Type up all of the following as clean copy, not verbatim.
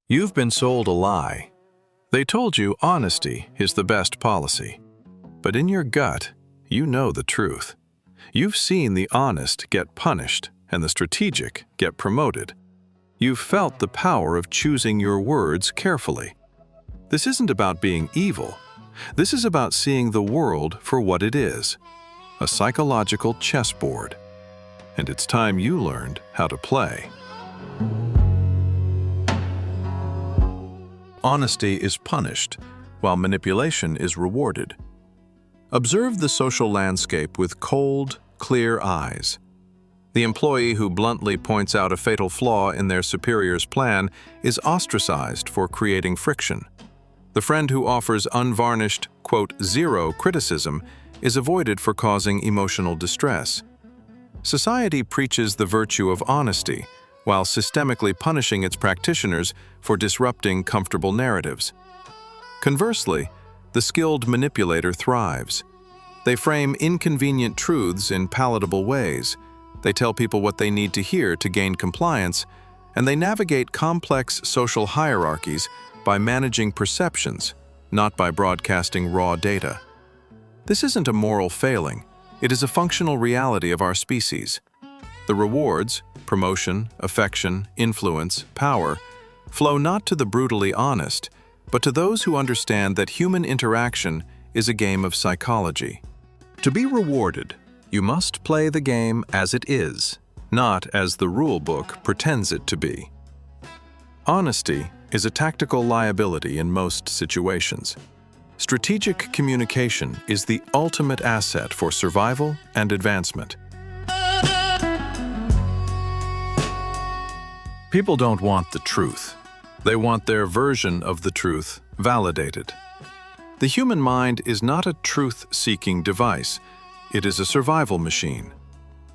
You've been sold a lie. They told you honesty is the best policy. But in your gut, you know the truth. You've seen the honest get punished and the strategic get promoted. You've felt the power of choosing your words carefully. This isn't about being evil. This is about seeing the world for what it is, a psychological chessboard. And it's time you learned how to play. Honesty is punished, while manipulation is rewarded. Observe the social landscape with cold, clear eyes. The employee who bluntly points out a fatal flaw in their superior's plan is ostracized for creating friction. The friend who offers unvarnished, quote, zero criticism is avoided for causing emotional distress. Society preaches the virtue of honesty, while systemically punishing its practitioners for disrupting comfortable narratives. Conversely, the skilled manipulator thrives. They frame inconvenient truths in palatable ways. They tell people what they need to hear to gain compliance, and they navigate complex social hierarchies by managing perceptions, not by broadcasting raw data. This isn't a moral failing. It is a functional reality of our species. The rewards, promotion, affection, influence, power, flow not to the brutally honest, but to those who understand that human interaction is a game of psychology. To be rewarded, you must play the game as it is, not as the rule book pretends it to be. Honesty is a tactical liability in most situations. Strategic communication is the ultimate asset for survival and advancement. People don't want the truth. They want their version of the truth validated. The human mind is not a truth-seeking device. It is a survival machine.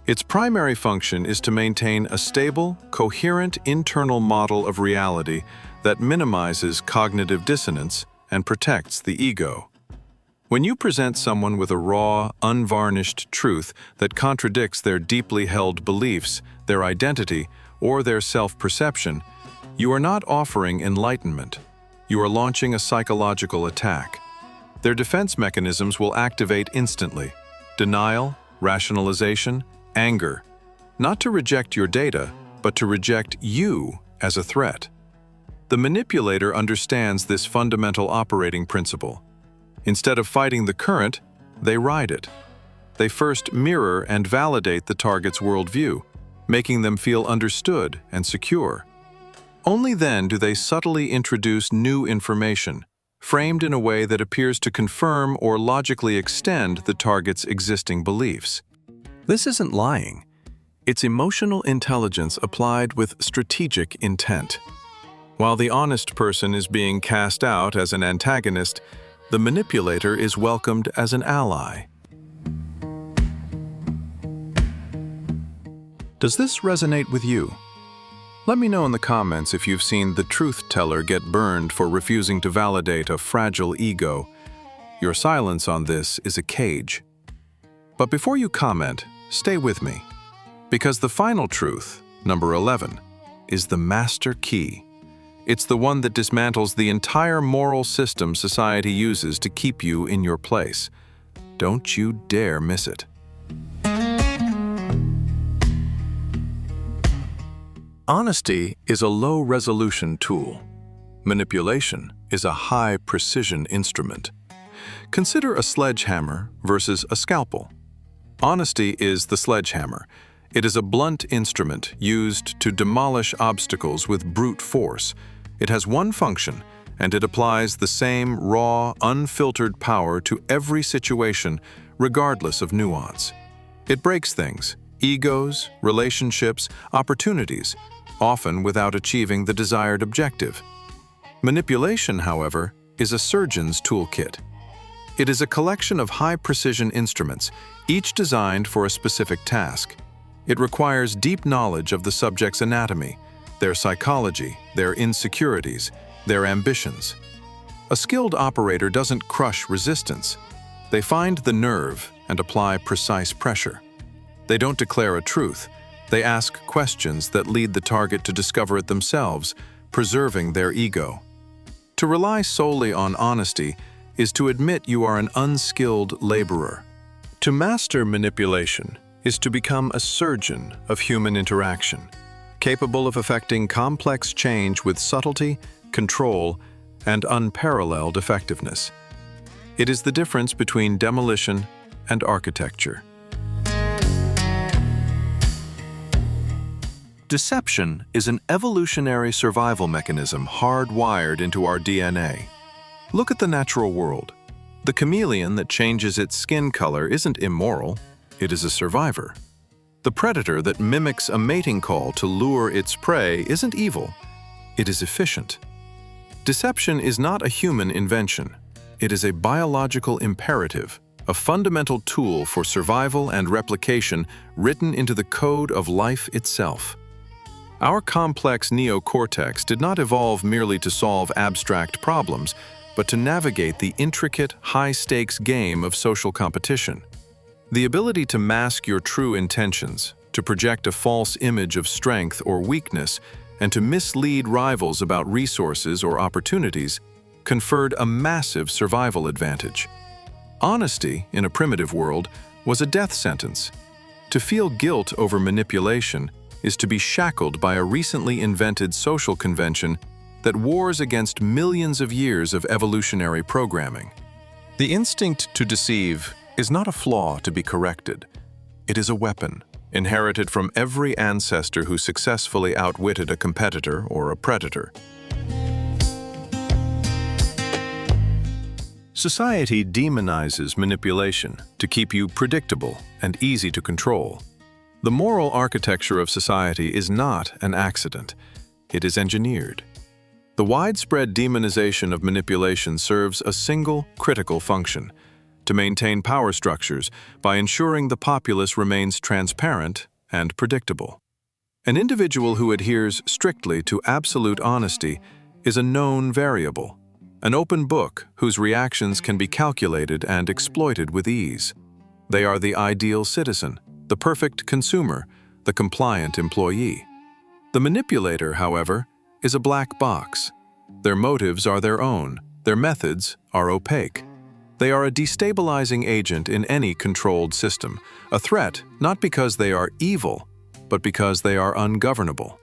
Its primary function is to maintain a stable, coherent internal model of reality that minimizes cognitive dissonance and protects the ego. When you present someone with a raw, unvarnished truth that contradicts their deeply held beliefs, their identity, or their self-perception, you are not offering enlightenment. You are launching a psychological attack. Their defense mechanisms will activate instantly. Denial, rationalization, anger. Not to reject your data, but to reject you as a threat. The manipulator understands this fundamental operating principle. Instead of fighting the current, they ride it. They first mirror and validate the target's worldview, making them feel understood and secure. Only then do they subtly introduce new information, framed in a way that appears to confirm or logically extend the target's existing beliefs. This isn't lying. It's emotional intelligence applied with strategic intent. While the honest person is being cast out as an antagonist, the manipulator is welcomed as an ally. Does this resonate with you? Let me know in the comments if you've seen the truth teller get burned for refusing to validate a fragile ego. Your silence on this is a cage. But before you comment, stay with me. Because the final truth, number 11, is the master key. It's the one that dismantles the entire moral system society uses to keep you in your place. Don't you dare miss it. Honesty is a low-resolution tool. Manipulation is a high-precision instrument. Consider a sledgehammer versus a scalpel. Honesty is the sledgehammer. It is a blunt instrument used to demolish obstacles with brute force. It has one function, and it applies the same raw, unfiltered power to every situation, regardless of nuance. It breaks things, egos, relationships, opportunities, often without achieving the desired objective. Manipulation, however, is a surgeon's toolkit. It is a collection of high-precision instruments, each designed for a specific task. It requires deep knowledge of the subject's anatomy, their psychology, their insecurities, their ambitions. A skilled operator doesn't crush resistance. They find the nerve and apply precise pressure. They don't declare a truth. They ask questions that lead the target to discover it themselves, preserving their ego. To rely solely on honesty is to admit you are an unskilled laborer. To master manipulation is to become a surgeon of human interaction, capable of effecting complex change with subtlety, control, and unparalleled effectiveness. It is the difference between demolition and architecture. Deception is an evolutionary survival mechanism hardwired into our DNA. Look at the natural world. The chameleon that changes its skin color isn't immoral, it is a survivor. The predator that mimics a mating call to lure its prey isn't evil, it is efficient. Deception is not a human invention. It is a biological imperative, a fundamental tool for survival and replication written into the code of life itself. Our complex neocortex did not evolve merely to solve abstract problems, but to navigate the intricate, high-stakes game of social competition. The ability to mask your true intentions, to project a false image of strength or weakness, and to mislead rivals about resources or opportunities conferred a massive survival advantage. Honesty, in a primitive world, was a death sentence. To feel guilt over manipulation is to be shackled by a recently invented social convention that wars against millions of years of evolutionary programming. The instinct to deceive is not a flaw to be corrected. It is a weapon, inherited from every ancestor who successfully outwitted a competitor or a predator. Society demonizes manipulation to keep you predictable and easy to control. The moral architecture of society is not an accident. It is engineered. The widespread demonization of manipulation serves a single critical function: to maintain power structures by ensuring the populace remains transparent and predictable. An individual who adheres strictly to absolute honesty is a known variable, an open book whose reactions can be calculated and exploited with ease. They are the ideal citizen, the perfect consumer, the compliant employee. The manipulator, however, is a black box. Their motives are their own, their methods are opaque. They are a destabilizing agent in any controlled system, a threat not because they are evil, but because they are ungovernable.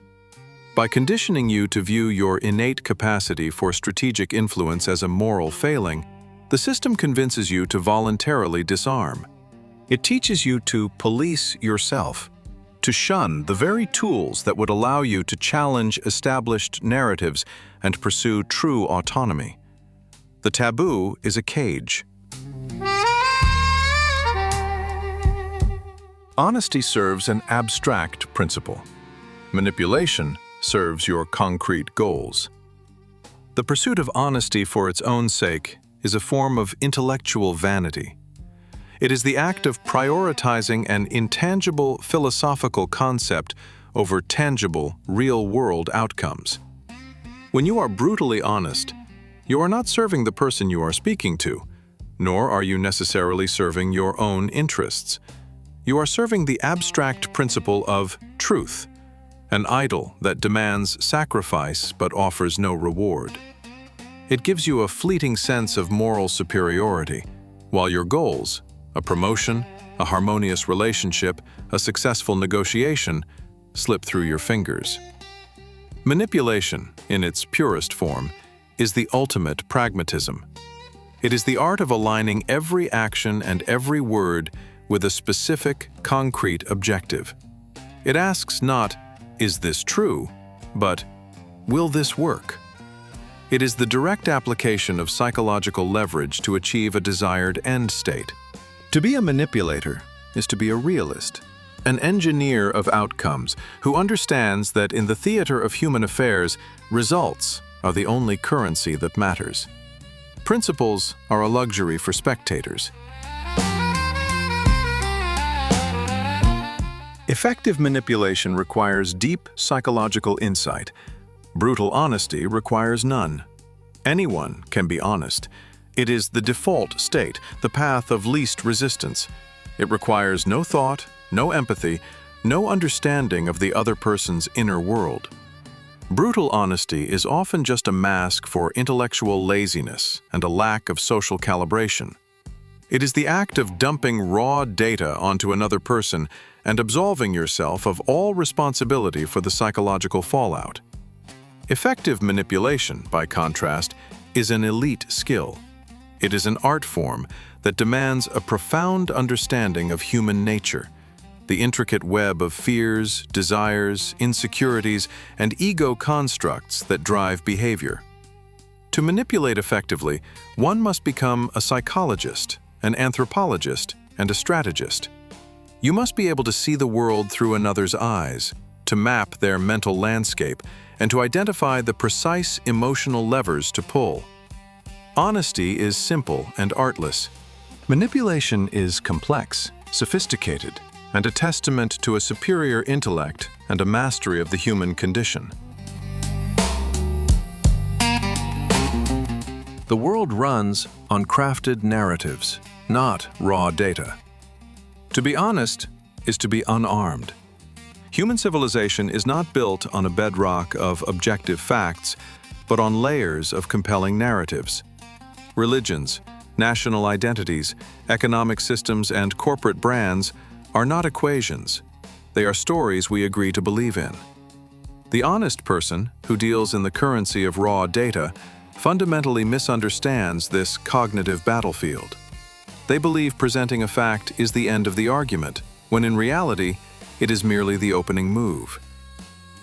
By conditioning you to view your innate capacity for strategic influence as a moral failing, the system convinces you to voluntarily disarm. It teaches you to police yourself, to shun the very tools that would allow you to challenge established narratives and pursue true autonomy. The taboo is a cage. Honesty serves an abstract principle. Manipulation serves your concrete goals. The pursuit of honesty for its own sake is a form of intellectual vanity. It is the act of prioritizing an intangible philosophical concept over tangible, real-world outcomes. When you are brutally honest, you are not serving the person you are speaking to, nor are you necessarily serving your own interests. You are serving the abstract principle of truth, an idol that demands sacrifice but offers no reward. It gives you a fleeting sense of moral superiority, while your goals, a promotion, a harmonious relationship, a successful negotiation, slip through your fingers. Manipulation, in its purest form, is the ultimate pragmatism. It is the art of aligning every action and every word with a specific, concrete objective. It asks not, "Is this true?" but, "Will this work?" It is the direct application of psychological leverage to achieve a desired end state. To be a manipulator is to be a realist, an engineer of outcomes who understands that in the theater of human affairs, results are the only currency that matters. Principles are a luxury for spectators. Effective manipulation requires deep psychological insight. Brutal honesty requires none. Anyone can be honest. It is the default state, the path of least resistance. It requires no thought, no empathy, no understanding of the other person's inner world. Brutal honesty is often just a mask for intellectual laziness and a lack of social calibration. It is the act of dumping raw data onto another person and absolving yourself of all responsibility for the psychological fallout. Effective manipulation, by contrast, is an elite skill. It is an art form that demands a profound understanding of human nature, the intricate web of fears, desires, insecurities, and ego constructs that drive behavior. To manipulate effectively, one must become a psychologist, an anthropologist, and a strategist. You must be able to see the world through another's eyes, to map their mental landscape, and to identify the precise emotional levers to pull. Honesty is simple and artless. Manipulation is complex, sophisticated, and a testament to a superior intellect and a mastery of the human condition. The world runs on crafted narratives, not raw data. To be honest is to be unarmed. Human civilization is not built on a bedrock of objective facts, but on layers of compelling narratives. Religions, national identities, economic systems, and corporate brands are not equations. They are stories we agree to believe in. The honest person, who deals in the currency of raw data, fundamentally misunderstands this cognitive battlefield. They believe presenting a fact is the end of the argument, when in reality, it is merely the opening move.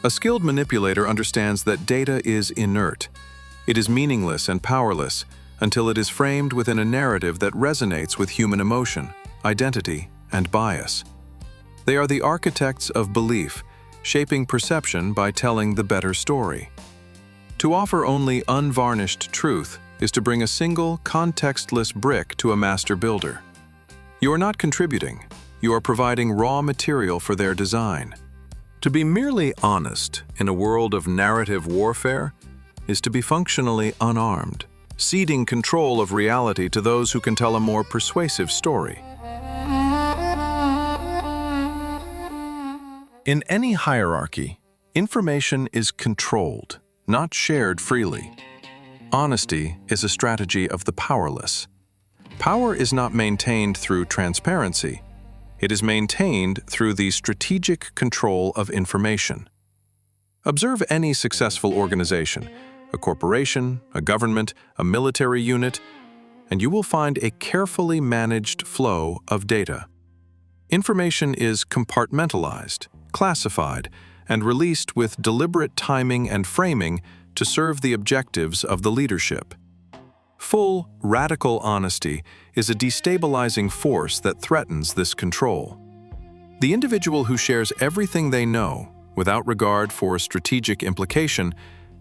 A skilled manipulator understands that data is inert. It is meaningless and powerless until it is framed within a narrative that resonates with human emotion, identity, and bias. They are the architects of belief, shaping perception by telling the better story. To offer only unvarnished truth is to bring a single, contextless brick to a master builder. You are not contributing, you are providing raw material for their design. To be merely honest in a world of narrative warfare is to be functionally unarmed, ceding control of reality to those who can tell a more persuasive story. In any hierarchy, information is controlled, not shared freely. Honesty is a strategy of the powerless. Power is not maintained through transparency. It is maintained through the strategic control of information. Observe any successful organization, a corporation, a government, a military unit, and you will find a carefully managed flow of data. Information is compartmentalized, classified, and released with deliberate timing and framing to serve the objectives of the leadership. Full, radical honesty is a destabilizing force that threatens this control. The individual who shares everything they know, without regard for strategic implication,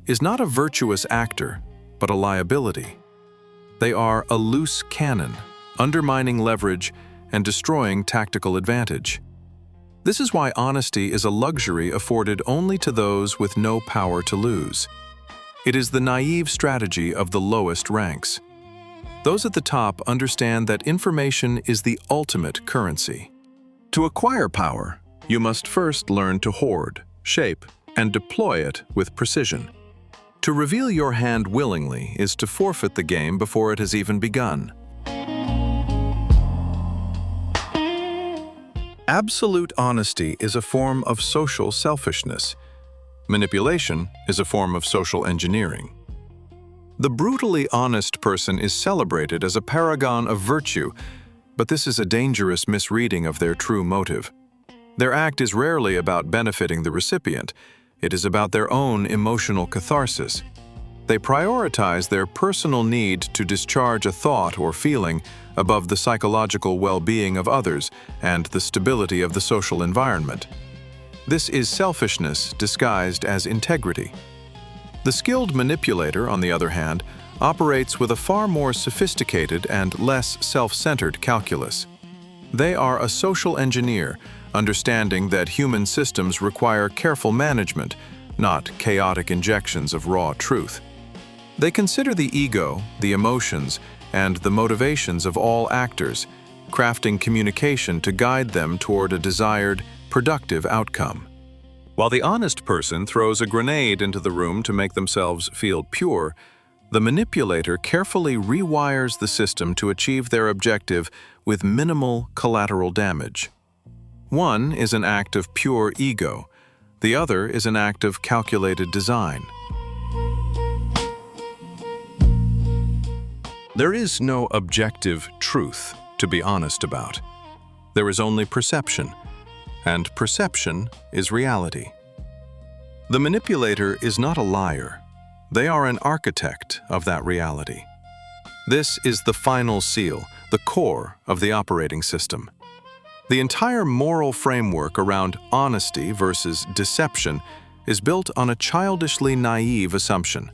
is not a virtuous actor, but a liability. They are a loose cannon, undermining leverage and destroying tactical advantage. This is why honesty is a luxury afforded only to those with no power to lose. It is the naive strategy of the lowest ranks. Those at the top understand that information is the ultimate currency. To acquire power, you must first learn to hoard, shape, and deploy it with precision. To reveal your hand willingly is to forfeit the game before it has even begun. Absolute honesty is a form of social selfishness. Manipulation is a form of social engineering. The brutally honest person is celebrated as a paragon of virtue, but this is a dangerous misreading of their true motive. Their act is rarely about benefiting the recipient. It is about their own emotional catharsis. They prioritize their personal need to discharge a thought or feeling above the psychological well-being of others and the stability of the social environment. This is selfishness disguised as integrity. The skilled manipulator, on the other hand, operates with a far more sophisticated and less self-centered calculus. They are a social engineer, understanding that human systems require careful management, not chaotic injections of raw truth. They consider the ego, the emotions, and the motivations of all actors, crafting communication to guide them toward a desired, productive outcome. While the honest person throws a grenade into the room to make themselves feel pure, the manipulator carefully rewires the system to achieve their objective with minimal collateral damage. One is an act of pure ego, the other is an act of calculated design. There is no objective truth to be honest about. There is only perception, and perception is reality. The manipulator is not a liar. They are an architect of that reality. This is the final seal, the core of the operating system. The entire moral framework around honesty versus deception is built on a childishly naive assumption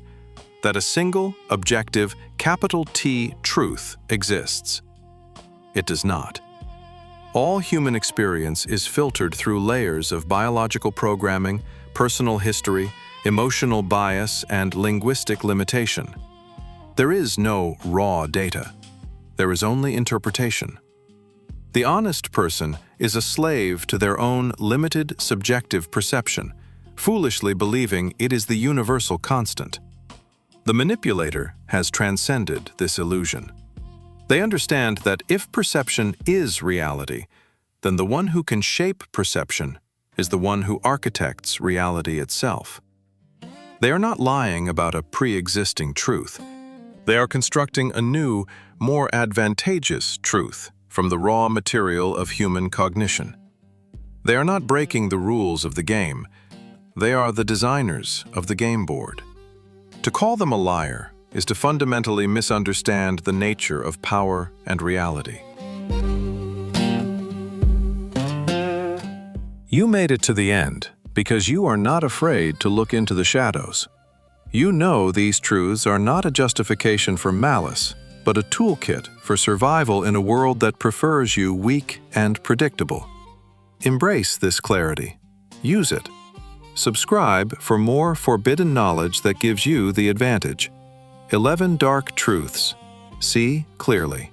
that a single, objective, capital T truth exists. It does not. All human experience is filtered through layers of biological programming, personal history, emotional bias, and linguistic limitation. There is no raw data. There is only interpretation. The honest person is a slave to their own limited subjective perception, foolishly believing it is the universal constant. The manipulator has transcended this illusion. They understand that if perception is reality, then the one who can shape perception is the one who architects reality itself. They are not lying about a pre-existing truth. They are constructing a new, more advantageous truth from the raw material of human cognition. They are not breaking the rules of the game. They are the designers of the game board. To call them a liar is to fundamentally misunderstand the nature of power and reality. You made it to the end because you are not afraid to look into the shadows. You know these truths are not a justification for malice, but a toolkit for survival in a world that prefers you weak and predictable. Embrace this clarity. Use it. Subscribe for more forbidden knowledge that gives you the advantage. 11 Dark Truths. See clearly.